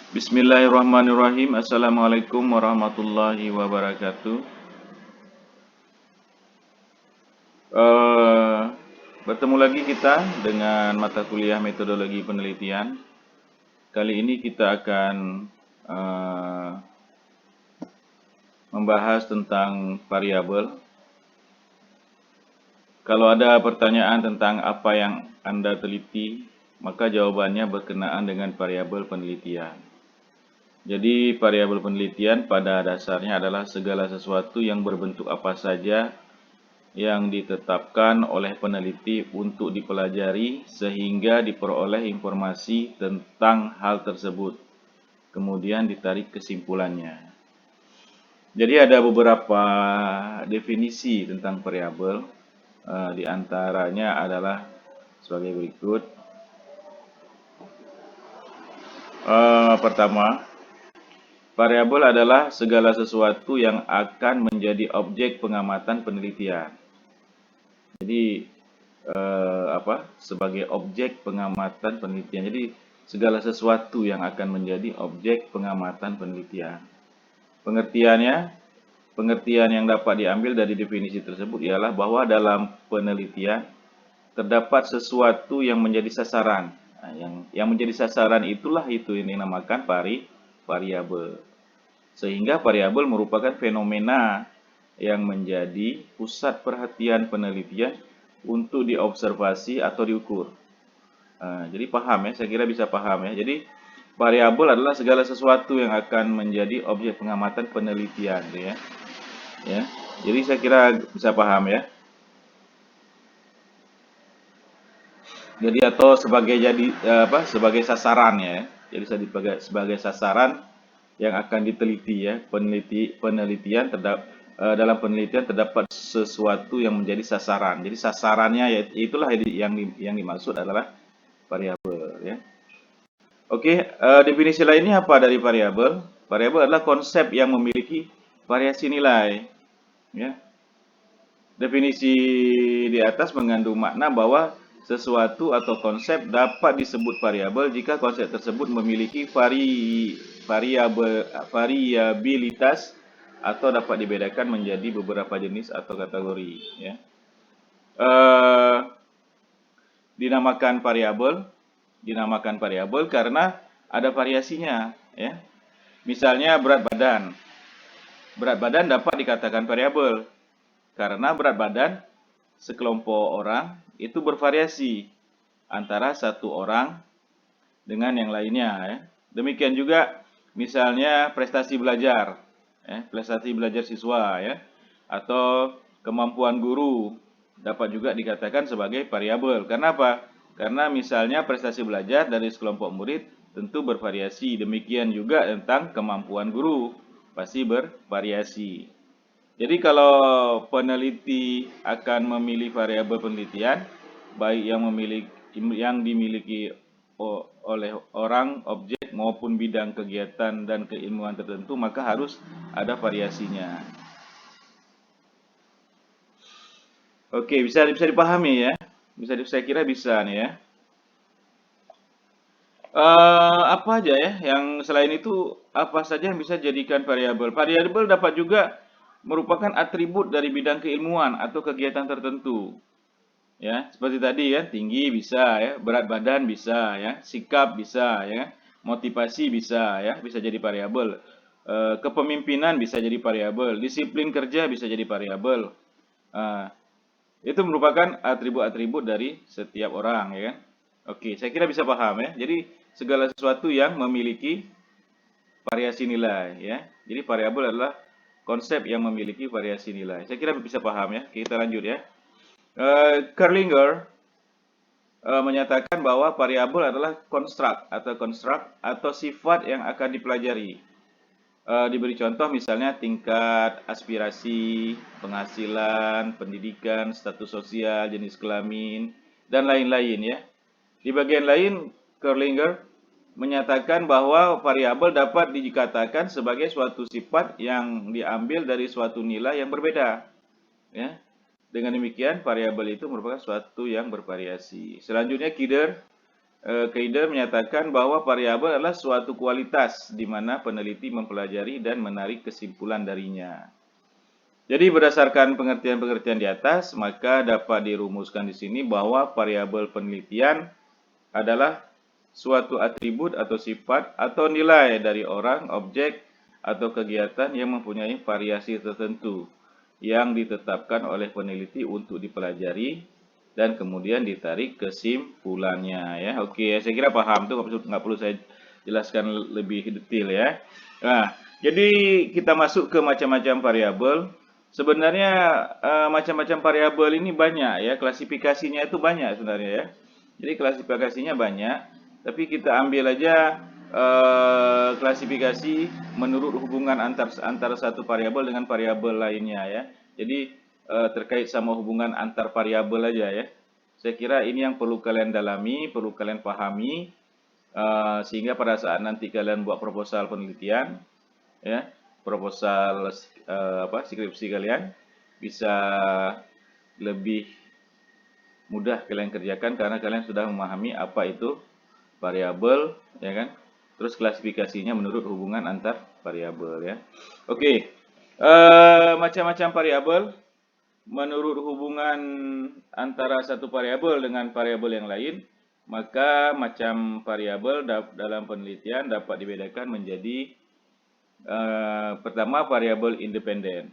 Bismillahirrahmanirrahim. Assalamualaikum warahmatullahi wabarakatuh. Eh, Bertemu lagi kita dengan mata kuliah metodologi penelitian. Kali ini kita akan eh, membahas tentang variabel. Kalau ada pertanyaan tentang apa yang Anda teliti, maka jawabannya berkenaan dengan variabel penelitian. Jadi variabel penelitian pada dasarnya adalah segala sesuatu yang berbentuk apa saja yang ditetapkan oleh peneliti untuk dipelajari sehingga diperoleh informasi tentang hal tersebut. Kemudian ditarik kesimpulannya. Jadi ada beberapa definisi tentang variabel. Di antaranya adalah sebagai berikut. Pertama, variabel adalah segala sesuatu yang akan menjadi objek pengamatan penelitian. Jadi sebagai objek pengamatan penelitian. Jadi segala sesuatu yang akan menjadi objek pengamatan penelitian. Pengertian yang dapat diambil dari definisi tersebut ialah bahwa dalam penelitian terdapat sesuatu yang menjadi sasaran. Nah, yang menjadi sasaran itulah itu yang dinamakan variabel. Sehingga variabel merupakan fenomena yang menjadi pusat perhatian penelitian untuk diobservasi atau diukur. Jadi paham ya, saya kira bisa paham ya. Jadi variabel adalah segala sesuatu yang akan menjadi objek pengamatan penelitian, ya. Ya, jadi saya kira bisa paham ya. Jadi atau sebagai sasaran ya. Jadi sebagai sasaran yang akan diteliti ya. Dalam penelitian terdapat sesuatu yang menjadi sasaran. Jadi sasarannya ya itulah yang dimaksud adalah variabel ya. Oke, definisi lainnya apa dari variabel? Variabel adalah konsep yang memiliki variasi nilai. Ya. Definisi di atas mengandung makna bahwa sesuatu atau konsep dapat disebut variabel jika konsep tersebut memiliki variabilitas atau dapat dibedakan menjadi beberapa jenis atau kategori. Ya. Dinamakan variabel karena ada variasinya. Ya. Misalnya berat badan. Berat badan dapat dikatakan variabel karena berat badan sekelompok orang itu bervariasi antara satu orang dengan yang lainnya. Ya. Demikian juga misalnya prestasi belajar siswa ya, atau kemampuan guru dapat juga dikatakan sebagai variabel. Karena apa? Karena misalnya prestasi belajar dari sekelompok murid tentu bervariasi. Demikian juga tentang kemampuan guru pasti bervariasi. Jadi kalau peneliti akan memilih variabel penelitian, baik yang dimiliki oleh orang, objek maupun bidang kegiatan dan keilmuan tertentu, maka harus ada variasinya. Oke, bisa dipahami ya. Saya kira bisa nih ya. Apa aja ya yang selain itu, apa saja yang bisa jadikan variabel? Variabel dapat juga merupakan atribut dari bidang keilmuan atau kegiatan tertentu. Ya, seperti tadi ya, tinggi bisa ya, berat badan bisa ya, sikap bisa ya, motivasi bisa jadi variabel. Kepemimpinan bisa jadi variabel, disiplin kerja bisa jadi variabel. Itu merupakan atribut-atribut dari setiap orang ya kan. Oke, saya kira bisa paham ya. Jadi segala sesuatu yang memiliki variasi nilai ya. Jadi variabel adalah konsep yang memiliki variasi nilai. Saya kira bisa paham ya. Kita lanjut ya. Kerlinger menyatakan bahwa variabel adalah konstruk atau sifat yang akan dipelajari. Diberi contoh misalnya tingkat aspirasi, penghasilan, pendidikan, status sosial, jenis kelamin, dan lain-lain ya. Di bagian lain, Kerlinger menyatakan bahwa variabel dapat dikatakan sebagai suatu sifat yang diambil dari suatu nilai yang berbeda. Ya. Dengan demikian, variabel itu merupakan suatu yang bervariasi. Selanjutnya, Kidder Kaider menyatakan bahwa variabel adalah suatu kualitas di mana peneliti mempelajari dan menarik kesimpulan darinya. Jadi berdasarkan pengertian-pengertian di atas, maka dapat dirumuskan di sini bahwa variabel penelitian adalah suatu atribut atau sifat atau nilai dari orang, objek, atau kegiatan yang mempunyai variasi tertentu yang ditetapkan oleh peneliti untuk dipelajari dan kemudian ditarik kesimpulannya ya. Oke, saya kira paham tuh, nggak perlu saya jelaskan lebih detail ya. Nah, jadi kita masuk ke macam-macam variabel. Sebenarnya macam-macam variabel ini banyak ya, klasifikasinya itu banyak sebenarnya ya. Jadi klasifikasinya banyak, tapi kita ambil aja klasifikasi menurut hubungan antara satu variabel dengan variabel lainnya ya. Jadi terkait sama hubungan antar variabel aja ya. Saya kira ini yang perlu kalian dalami, perlu kalian pahami, sehingga pada saat nanti kalian buat proposal penelitian, ya, proposal skripsi kalian bisa lebih mudah kalian kerjakan karena kalian sudah memahami apa itu variabel, ya kan? Terus klasifikasinya menurut hubungan antar variabel ya. Oke, macam-macam variabel menurut hubungan antara satu variabel dengan variabel yang lain, maka macam variabel dalam penelitian dapat dibedakan menjadi pertama variabel independen.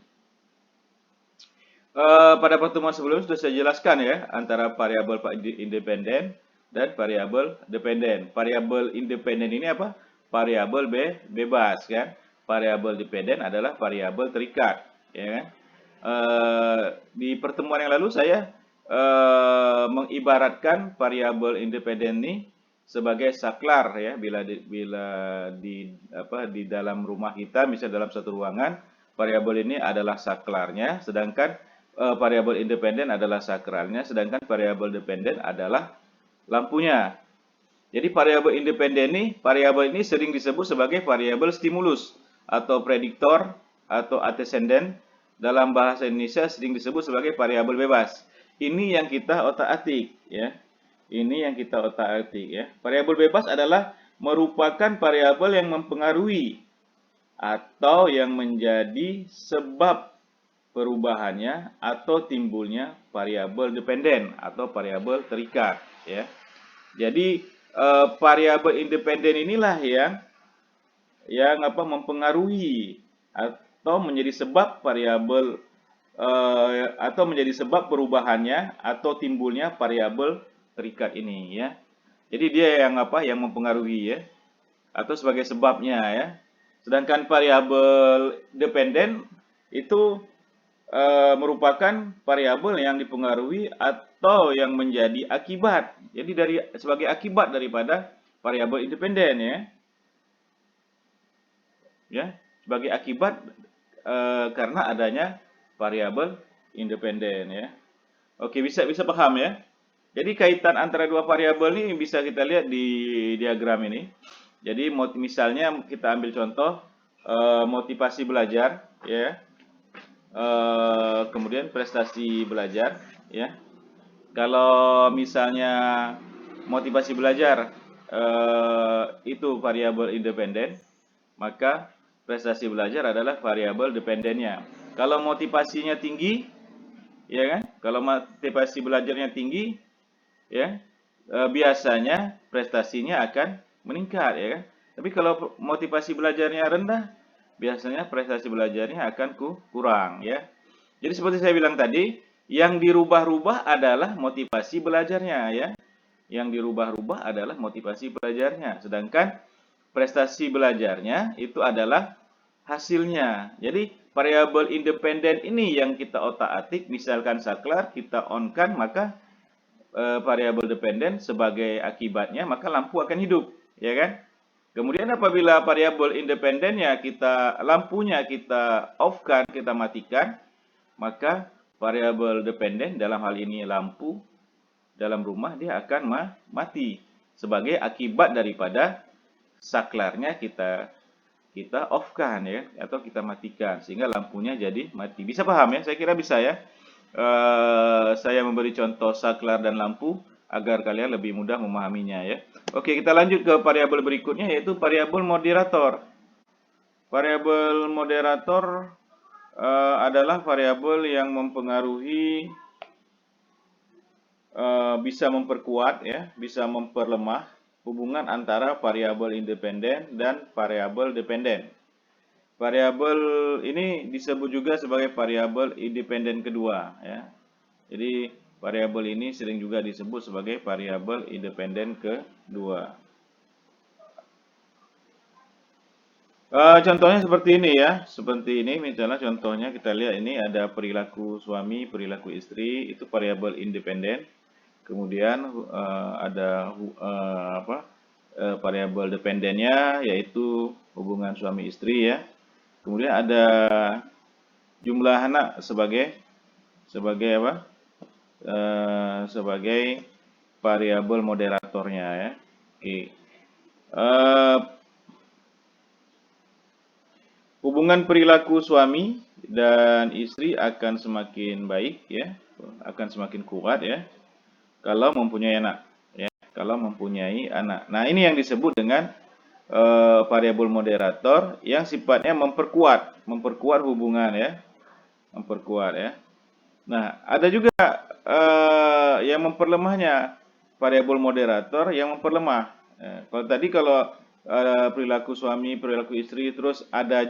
Pada pertemuan sebelumnya sudah saya jelaskan ya antara variabel independen dan variabel dependen. Variabel independen ini apa? Variabel bebas kan. Variabel dependen adalah variabel terikat, ya kan? Di pertemuan yang lalu saya mengibaratkan variabel independen ini sebagai saklar ya. Bila di dalam rumah kita, misalnya dalam satu ruangan, variabel ini adalah saklarnya, sedangkan variabel independen adalah sakralnya, sedangkan variabel dependen adalah lampunya. Jadi variabel independen variabel ini sering disebut sebagai variabel stimulus atau prediktor atau antecedent. Dalam bahasa Indonesia sering disebut sebagai variabel bebas. Ini yang kita otak-atik ya. Ini yang kita otak-atik ya. Variabel bebas adalah merupakan variabel yang mempengaruhi atau yang menjadi sebab perubahannya atau timbulnya variabel dependen atau variabel terikat ya. Jadi variabel independen inilah yang mempengaruhi atau menjadi sebab variabel atau menjadi sebab perubahannya atau timbulnya variabel terikat ini ya. Jadi dia yang mempengaruhi ya atau sebagai sebabnya ya. Sedangkan variabel dependen itu merupakan variabel yang dipengaruhi atau yang menjadi akibat. Jadi sebagai akibat daripada variabel independen ya. Ya, sebagai akibat karena adanya variabel independen ya. Oke, bisa paham ya. Jadi kaitan antara dua variabel ini bisa kita lihat di diagram ini. Jadi misalnya kita ambil contoh motivasi belajar ya. Kemudian prestasi belajar ya. Kalau misalnya motivasi belajar itu variabel independen, maka prestasi belajar adalah variabel dependennya. Kalau motivasinya tinggi, ya kan? Kalau motivasi belajarnya tinggi, ya biasanya prestasinya akan meningkat, ya kan? Tapi kalau motivasi belajarnya rendah, biasanya prestasi belajarnya akan kurang ya. Jadi seperti saya bilang tadi, yang dirubah-rubah adalah motivasi belajarnya ya. Yang dirubah-rubah adalah motivasi belajarnya. Sedangkan prestasi belajarnya itu adalah hasilnya. Jadi variabel independen ini yang kita otak-atik, misalkan saklar kita on-kan, maka variabel dependen sebagai akibatnya maka lampu akan hidup, ya kan? Kemudian apabila variabel independennya lampunya kita off-kan, kita matikan, maka variabel dependen dalam hal ini lampu dalam rumah dia akan mati sebagai akibat daripada saklarnya kita off-kan ya atau kita matikan sehingga lampunya jadi mati. Bisa paham ya? Saya kira bisa ya. Saya memberi contoh saklar dan lampu agar kalian lebih mudah memahaminya ya. Oke, kita lanjut ke variabel berikutnya yaitu variabel moderator. Variabel moderator adalah variabel yang mempengaruhi bisa memperkuat ya, bisa memperlemah hubungan antara variabel independen dan variabel dependen. Variabel ini disebut juga sebagai variabel independen kedua ya. Jadi variabel ini sering juga disebut sebagai variabel independen kedua. Contohnya seperti ini ya, seperti ini misalnya contohnya kita lihat ini ada perilaku suami, perilaku istri itu variabel independen. Kemudian ada variabel dependennya yaitu hubungan suami istri ya. Kemudian ada jumlah anak sebagai apa? Sebagai variabel moderatornya ya. Oke. Hubungan perilaku suami dan istri akan semakin baik ya, akan semakin kuat ya kalau mempunyai anak ya, kalau mempunyai anak. Nah, ini yang disebut dengan variabel moderator yang sifatnya memperkuat hubungan ya, memperkuat ya. Nah, ada juga yang memperlemahnya, variabel moderator yang memperlemah. Kalau perilaku suami, perilaku istri, terus ada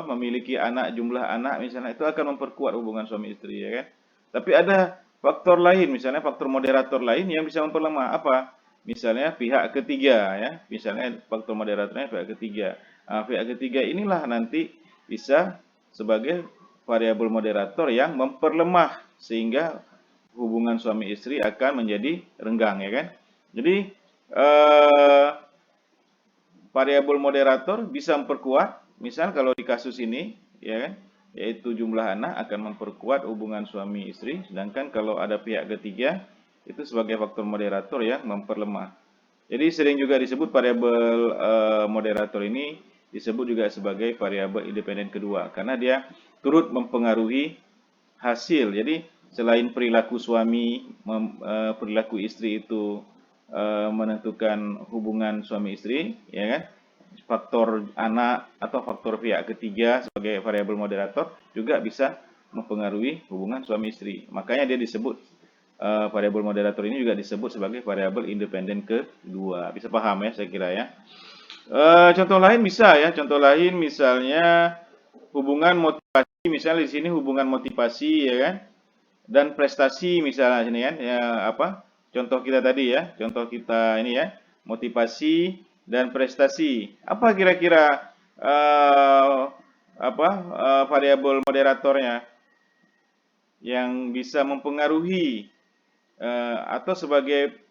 memiliki anak, jumlah anak misalnya, itu akan memperkuat hubungan suami istri ya kan. Tapi ada faktor lain, misalnya faktor moderator lain yang bisa memperlemah apa? Misalnya pihak ketiga ya, misalnya faktor moderatornya pihak ketiga. Nah, pihak ketiga inilah nanti bisa sebagai variabel moderator yang memperlemah sehingga hubungan suami istri akan menjadi renggang ya kan. Jadi variabel moderator bisa memperkuat, misal kalau di kasus ini ya kan, yaitu jumlah anak akan memperkuat hubungan suami istri, sedangkan kalau ada pihak ketiga itu sebagai faktor moderator yang memperlemah. Jadi sering juga disebut variabel moderator ini disebut juga sebagai variabel independen kedua karena dia turut mempengaruhi hasil. Jadi selain perilaku suami, perilaku istri itu menentukan hubungan suami istri, ya kan? Faktor anak atau faktor pihak ketiga sebagai variabel moderator juga bisa mempengaruhi hubungan suami istri. Makanya dia disebut variabel moderator ini juga disebut sebagai variabel independen kedua. Bisa paham ya, saya kira ya. Contoh lain bisa ya. Contoh lain misalnya hubungan motivasi. Misalnya di sini hubungan motivasi ya kan, dan prestasi misalnya sini kan. Ya apa? Contoh kita tadi ya. Contoh kita ini ya, motivasi dan prestasi. Apa kira-kira variabel moderatornya yang bisa mempengaruhi atau sebagai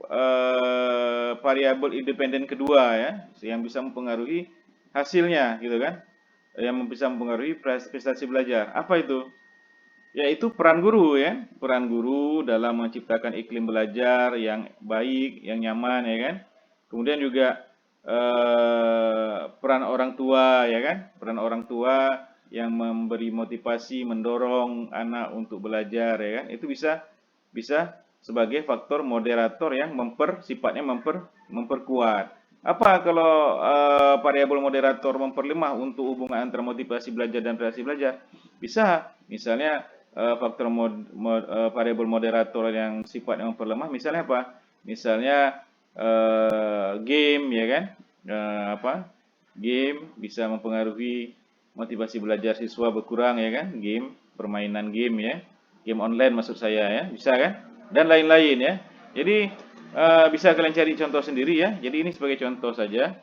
variabel independen kedua ya, yang bisa mempengaruhi hasilnya gitu kan, yang bisa mempengaruhi prestasi belajar. Apa itu? Yaitu peran guru ya, peran guru dalam menciptakan iklim belajar yang baik, yang nyaman ya kan. Kemudian juga peran orang tua ya kan, peran orang tua yang memberi motivasi, mendorong anak untuk belajar ya kan, itu bisa sebagai faktor moderator yang sifatnya memperkuat. Apa kalau variabel moderator memperlemah untuk hubungan antara motivasi belajar dan prestasi belajar? Bisa, misalnya faktor variabel moderator yang sifatnya memperlemah, misalnya apa? Misalnya game, ya kan? Game bisa mempengaruhi motivasi belajar siswa berkurang, ya kan? Game, permainan game ya, game online maksud saya ya, bisa kan? Dan lain-lain ya. Jadi bisa kalian cari contoh sendiri ya. Jadi ini sebagai contoh saja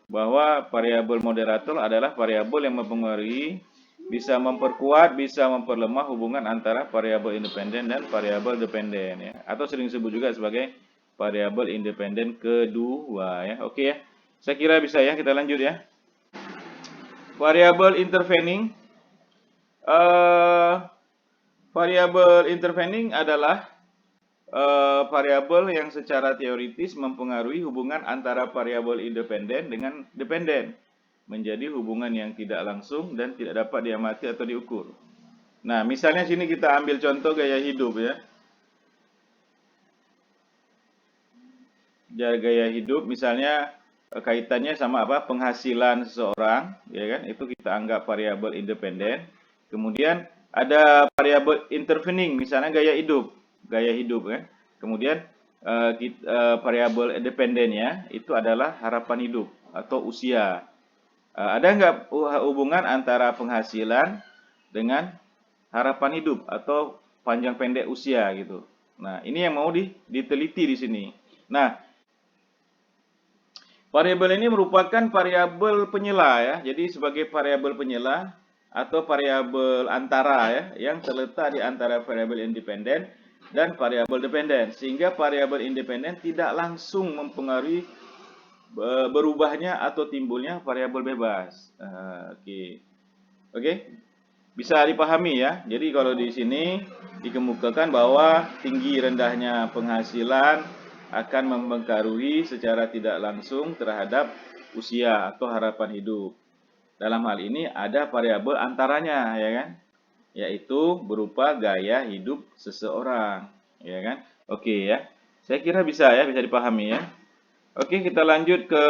bahwa variabel moderator adalah variabel yang mempengaruhi, bisa memperkuat, bisa memperlemah hubungan antara variabel independen dan variabel dependen ya. Atau sering disebut juga sebagai variabel independen kedua ya. Oke ya. Saya kira bisa ya, kita lanjut ya. Variabel intervening. Variabel intervening adalah variabel yang secara teoritis mempengaruhi hubungan antara variabel independen dengan dependen, menjadi hubungan yang tidak langsung dan tidak dapat diamati atau diukur. Nah, misalnya sini kita ambil contoh gaya hidup ya. Gaya hidup misalnya kaitannya sama apa? Penghasilan seseorang, ya kan? Itu kita anggap variabel independen. Kemudian ada variabel intervening, misalnya gaya hidup kan. Kemudian variabel independennya itu adalah harapan hidup atau usia. Ada nggak hubungan antara penghasilan dengan harapan hidup atau panjang pendek usia gitu? Nah, ini yang mau diteliti di sini. Nah, variabel ini merupakan variabel penyela ya. Jadi sebagai variabel penyela atau variabel antara ya yang terletak di antara variabel independen dan variabel dependen. Sehingga variabel independen tidak langsung mempengaruhi berubahnya atau timbulnya variabel bebas. Oke. Oke. Bisa dipahami ya. Jadi kalau di sini dikemukakan bahwa tinggi rendahnya penghasilan akan mempengaruhi secara tidak langsung terhadap usia atau harapan hidup. Dalam hal ini ada variabel antaranya ya kan, yaitu berupa gaya hidup seseorang, ya kan? Oke ya. Saya kira bisa dipahami ya. Oke, kita lanjut ke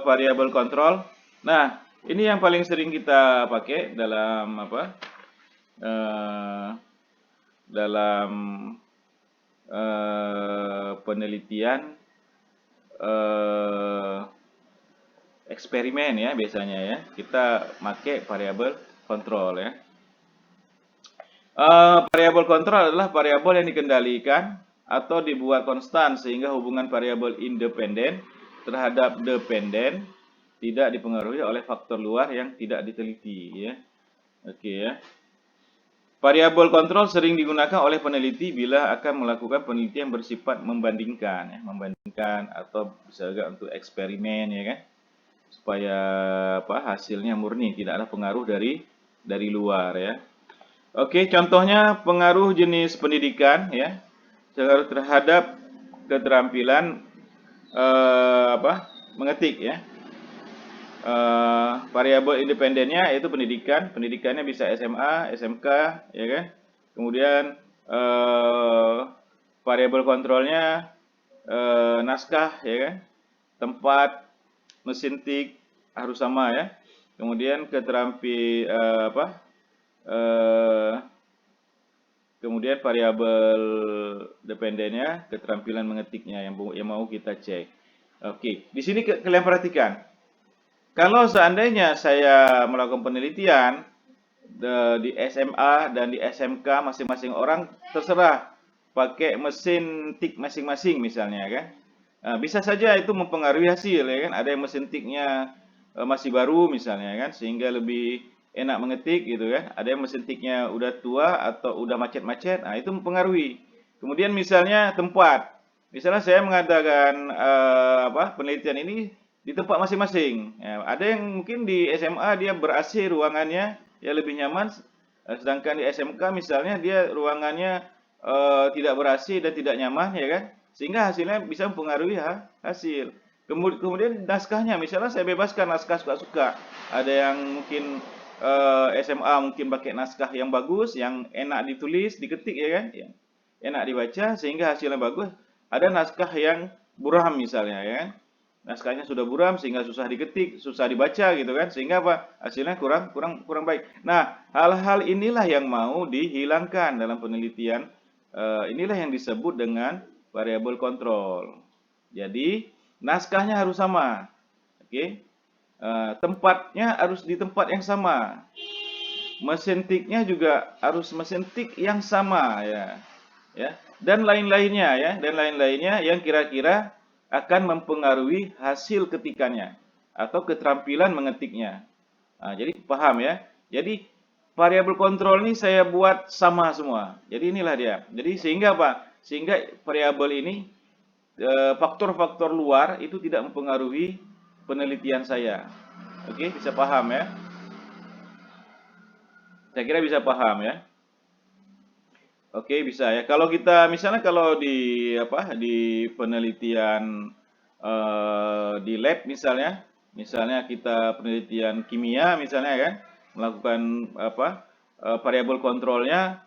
variabel kontrol. Nah, ini yang paling sering kita pakai dalam apa? Eh, dalam penelitian eh, eksperimen ya biasanya ya. Kita pakai variabel kontrol ya. Variabel kontrol adalah variabel yang dikendalikan atau dibuat konstan sehingga hubungan variabel independen terhadap dependen tidak dipengaruhi oleh faktor luar yang tidak diteliti ya. Oke ya. Variabel kontrol sering digunakan oleh peneliti bila akan melakukan penelitian bersifat membandingkan ya, membandingkan atau bisa juga untuk eksperimen ya kan. Supaya apa hasilnya murni, tidak ada pengaruh dari luar ya. Oke, contohnya pengaruh jenis pendidikan ya, terhadap keterampilan mengetik ya. Variabel independennya yaitu pendidikan, pendidikannya bisa SMA, SMK, ya kan. Kemudian variabel kontrolnya naskah, ya kan. Tempat, mesin tik harus sama ya. Kemudian kemudian variabel dependennya keterampilan mengetiknya yang mau kita cek. Oke, di sini kalian perhatikan. Kalau seandainya saya melakukan penelitian di SMA dan di SMK masing-masing orang terserah pakai mesin tik masing-masing misalnya kan. Bisa saja itu mempengaruhi hasil ya kan. Ada yang mesin tiknya masih baru misalnya kan sehingga lebih enak mengetik gitu kan. Ada yang mesin tiknya udah tua atau udah macet-macet. Nah, itu mempengaruhi. Kemudian misalnya tempat. Misalnya saya mengadakan penelitian ini di tempat masing-masing. Ya, ada yang mungkin di SMA dia ber-AC ruangannya ya lebih nyaman, sedangkan di SMK misalnya dia ruangannya tidak ber-AC dan tidak nyaman ya kan, sehingga hasilnya bisa mempengaruhi hasil. Kemudian naskahnya, misalnya saya bebaskan naskah suka-suka. Ada yang mungkin SMA mungkin pakai naskah yang bagus, yang enak ditulis, diketik ya kan, yang enak dibaca sehingga hasilnya bagus. Ada naskah yang buram misalnya ya kan. Naskahnya sudah buram sehingga susah diketik, susah dibaca gitu kan, sehingga apa? Hasilnya kurang baik. Nah, hal-hal inilah yang mau dihilangkan dalam penelitian. Inilah yang disebut dengan variabel kontrol. Jadi, naskahnya harus sama. Oke. Tempatnya harus di tempat yang sama. Mesin tiknya juga harus mesin tik yang sama ya. Ya, dan lain-lainnya yang kira-kira akan mempengaruhi hasil ketikannya atau keterampilan mengetiknya. Nah, jadi paham ya. Jadi variabel kontrol ini saya buat sama semua. Jadi inilah dia. Jadi sehingga apa? Sehingga variabel ini faktor-faktor luar itu tidak mempengaruhi penelitian saya. Oke, bisa paham ya? Saya kira bisa paham ya. Oke, bisa ya. Kalau kita misalnya kalau di penelitian di lab misalnya kita penelitian kimia misalnya kan, melakukan variabel kontrolnya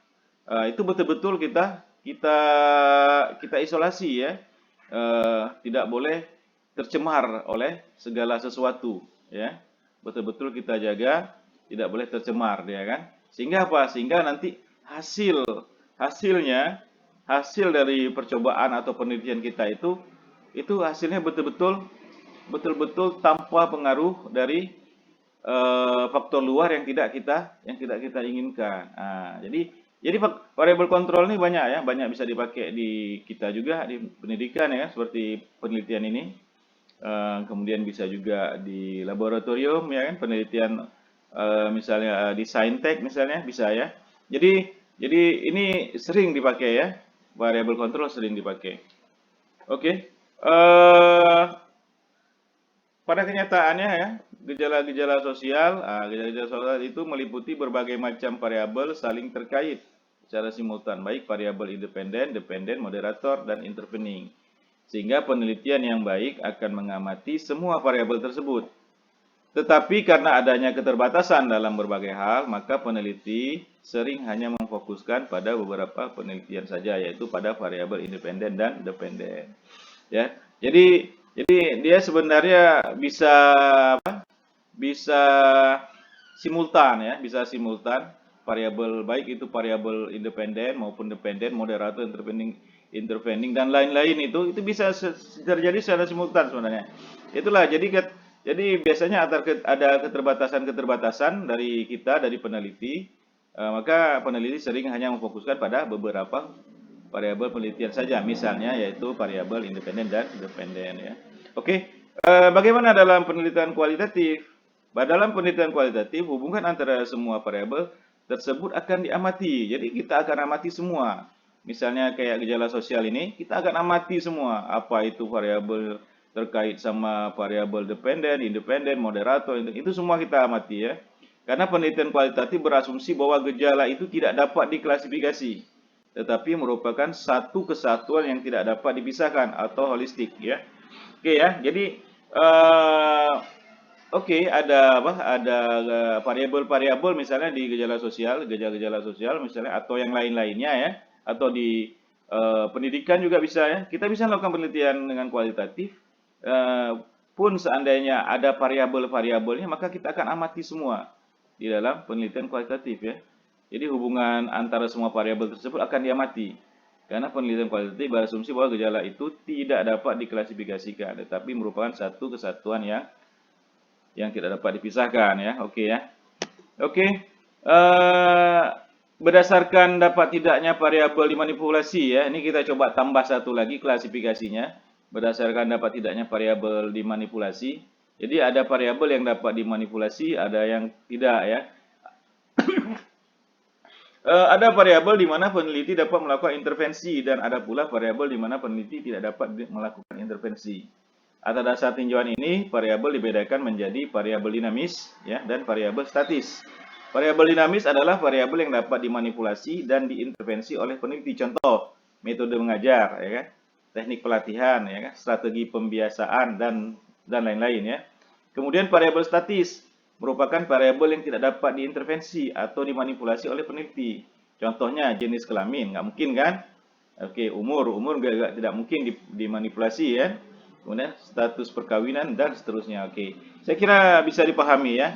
itu betul-betul kita kita isolasi ya. Tidak boleh tercemar oleh segala sesuatu ya. Betul-betul kita jaga, tidak boleh tercemar ya kan. Sehingga apa? Sehingga nanti hasilnya hasil dari percobaan atau penelitian kita itu hasilnya betul-betul tanpa pengaruh dari faktor luar yang tidak kita inginkan. Nah, jadi variabel kontrol ini banyak ya, banyak bisa dipakai di kita juga di pendidikan ya, seperti penelitian ini. Kemudian bisa juga di laboratorium ya kan, penelitian misalnya di saintek misalnya bisa ya. Jadi ini sering dipakai ya, variabel kontrol sering dipakai. Oke. Pada kenyataannya ya, gejala-gejala sosial itu meliputi berbagai macam variabel saling terkait secara simultan, baik variabel independen, dependen, moderator, dan intervening. Sehingga penelitian yang baik akan mengamati semua variabel tersebut. Tetapi karena adanya keterbatasan dalam berbagai hal, maka peneliti sering hanya memfokuskan pada beberapa penelitian saja, yaitu pada variabel independen dan dependen. Ya, jadi dia sebenarnya bisa simultan ya, bisa simultan variabel, baik itu variabel independen maupun dependen, moderator, intervening dan lain-lain itu bisa terjadi secara simultan sebenarnya. Itulah jadi biasanya ada keterbatasan dari peneliti, maka peneliti sering hanya memfokuskan pada beberapa variabel penelitian saja, misalnya yaitu variabel independen dan dependen ya. Oke, bagaimana dalam penelitian kualitatif? Dalam penelitian kualitatif, hubungan antara semua variabel tersebut akan diamati. Jadi kita akan amati semua. Misalnya kayak gejala sosial ini, kita akan amati semua. Apa itu variabel terkait sama variabel dependen, independen, moderator, itu semua kita amati ya. Karena penelitian kualitatif berasumsi bahwa gejala itu tidak dapat diklasifikasi, tetapi merupakan satu kesatuan yang tidak dapat dipisahkan atau holistik ya. Oke ya, jadi ada variabel-variabel misalnya di gejala-gejala sosial misalnya, atau yang lain-lainnya ya, atau di pendidikan juga bisa ya. Kita bisa melakukan penelitian dengan kualitatif. Pun seandainya ada variabel-variabelnya, maka kita akan amati semua di dalam penelitian kualitatif ya. Jadi hubungan antara semua variabel tersebut akan diamati. Karena penelitian kualitatif berasumsi bahwa gejala itu tidak dapat diklasifikasikan, tetapi merupakan satu kesatuan yang tidak dapat dipisahkan ya. Oke ya. Oke. Berdasarkan dapat tidaknya variabel dimanipulasi ya. Ini kita coba tambah satu lagi klasifikasinya. Berdasarkan dapat tidaknya variabel dimanipulasi. Jadi ada variabel yang dapat dimanipulasi, ada yang tidak ya. Ada variabel di mana peneliti dapat melakukan intervensi, dan ada pula variabel di mana peneliti tidak dapat melakukan intervensi. Atas dasar tinjauan ini, variabel dibedakan menjadi variabel dinamis ya, dan variabel statis. Variabel dinamis adalah variabel yang dapat dimanipulasi dan diintervensi oleh peneliti. Contoh, metode mengajar, ya kan? Teknik pelatihan, ya kan? Strategi pembiasaan dan lain-lain ya. Kemudian variabel statis merupakan variabel yang tidak dapat diintervensi atau dimanipulasi oleh peneliti. Contohnya jenis kelamin, nggak mungkin kan? Oke, umur juga tidak mungkin dimanipulasi ya. Kemudian status perkawinan dan seterusnya. Oke, saya kira bisa dipahami ya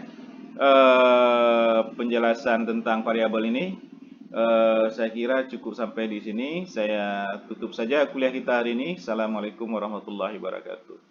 penjelasan tentang variabel ini. Saya kira cukup sampai di sini. Saya tutup saja kuliah kita hari ini. Assalamualaikum warahmatullahi wabarakatuh.